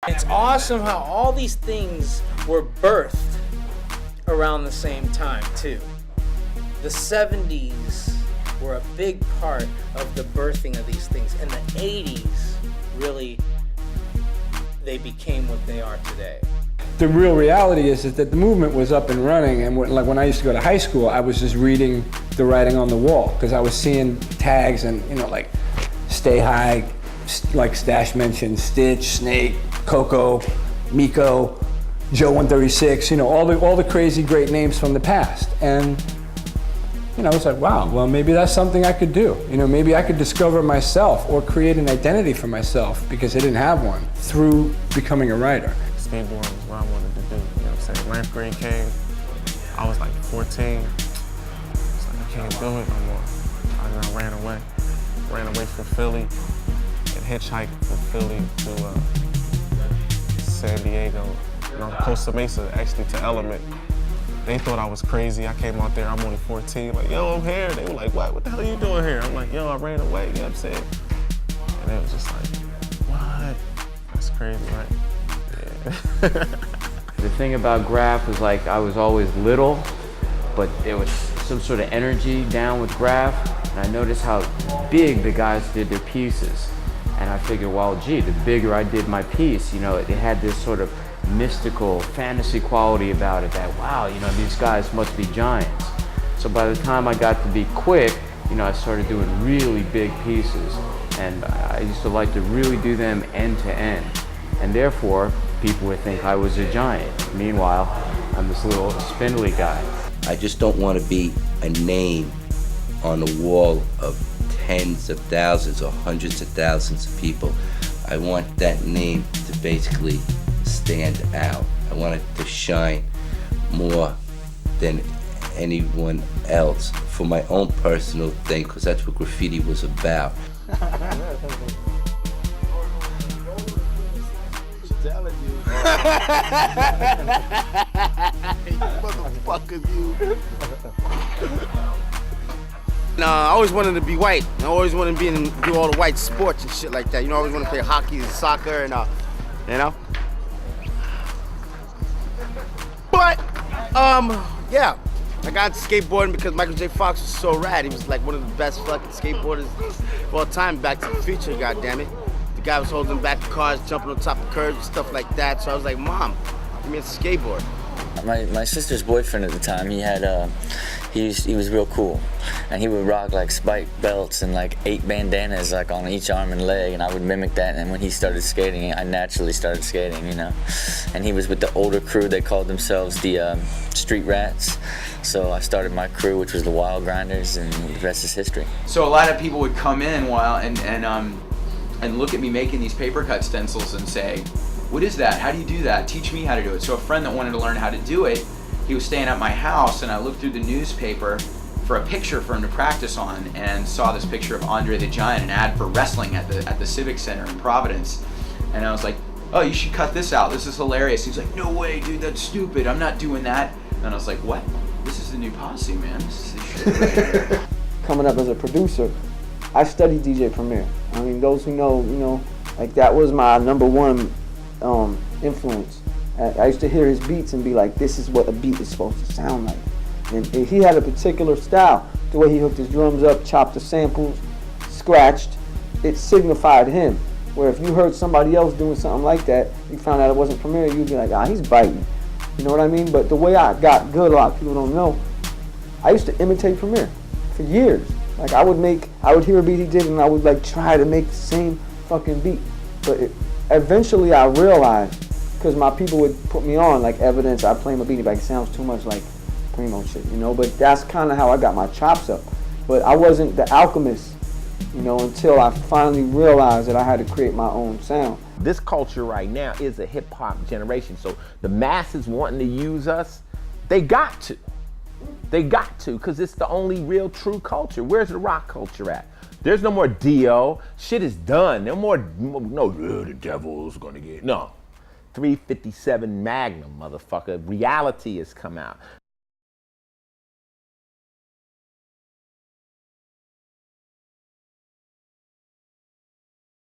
It's awesome how all these things were birthed around the same time too. The 70s were a big part of the birthing of these things, and the 80s really, they became what they are today. The real reality is that the movement was up and running, and when I used to go to high school, I was just reading the writing on the wall, because I was seeing tags and, like Stay High, like Stash mentioned, Stitch, Snake, Coco, Miko, Joe 136, all the crazy great names from the past. And it's like, wow, well, maybe that's something I could do. Maybe I could discover myself or create an identity for myself, because I didn't have one, through becoming a writer. Skateboarding was what I wanted to do, you know what I'm saying? 9th grade came, I was like 14. It's like, I can't do it no more. I ran away. Ran away from Philly and hitchhiked from Philly to San Diego, Costa Mesa, actually to Element. They thought I was crazy. I came out there, I'm only 14, like, yo, I'm here. They were like, what the hell are you doing here? I'm like, yo, I ran away, you know what I'm saying? And it was just like, what? That's crazy, right? Yeah. The thing about graph was, like, I was always little, but there was some sort of energy down with graph, and I noticed how big the guys did their pieces. And I figured, well, gee, the bigger I did my piece, it had this sort of mystical fantasy quality about it that, wow, these guys must be giants. So by the time I got to be quick, I started doing really big pieces. And I used to like to really do them end to end. And therefore, people would think I was a giant. Meanwhile, I'm this little spindly guy. I just don't want to be a name on a wall of tens of thousands or hundreds of thousands of people. I want that name to basically stand out. I want it to shine more than anyone else for my own personal thing, because that's what graffiti was about. No, I always wanted to be white. I always wanted to do all the white sports and shit like that. I always wanted to play hockey and soccer and But, yeah. I got into skateboarding because Michael J. Fox was so rad. He was like one of the best fucking skateboarders of all time. Back to the Future, goddammit. The guy was holding back the cars, jumping on top of curves and stuff like that. So I was like, Mom, give me a skateboard. My sister's boyfriend at the time, he had he was real cool, and he would rock like spike belts and like 8 bandanas like on each arm and leg, and I would mimic that. And when he started skating, I naturally started skating, And he was with the older crew. They called themselves the Street Rats. So I started my crew, which was the Wild Grinders, and the rest is history. So a lot of people would come in and look at me making these paper cut stencils and say, what is that? How do you do that? Teach me how to do it. So a friend that wanted to learn how to do it, he was staying at my house, and I looked through the newspaper for a picture for him to practice on, and saw this picture of Andre the Giant, an ad for wrestling at the Civic Center in Providence. And I was like, oh, you should cut this out. This is hilarious. He's like, no way, dude, that's stupid. I'm not doing that. And I was like, what? This is the new posse, man. This is the shit right here. Coming up as a producer, I studied DJ Premier. I mean, those who know, like that was my #1 influence. I used to hear his beats and be like, this is what a beat is supposed to sound like. And he had a particular style. The way he hooked his drums up, chopped the samples, scratched, it signified him. Where if you heard somebody else doing something like that, you found out it wasn't Premier, you'd be like, he's biting. You know what I mean? But the way I got good, a lot of people don't know, I used to imitate Premier for years. Like I would hear a beat he did, and I would like try to make the same fucking beat. But eventually I realized, because my people would put me on, like Evidence, I play my beat, like it sounds too much like Primo shit, but that's kind of how I got my chops up. But I wasn't the alchemist, until I finally realized that I had to create my own sound. This culture right now is a hip hop generation, so the masses wanting to use us, they got to. They got to, because it's the only real true culture. Where's the rock culture at? There's no more Dio. Shit is done. The devil's gonna get. No. 357 Magnum, motherfucker. Reality has come out.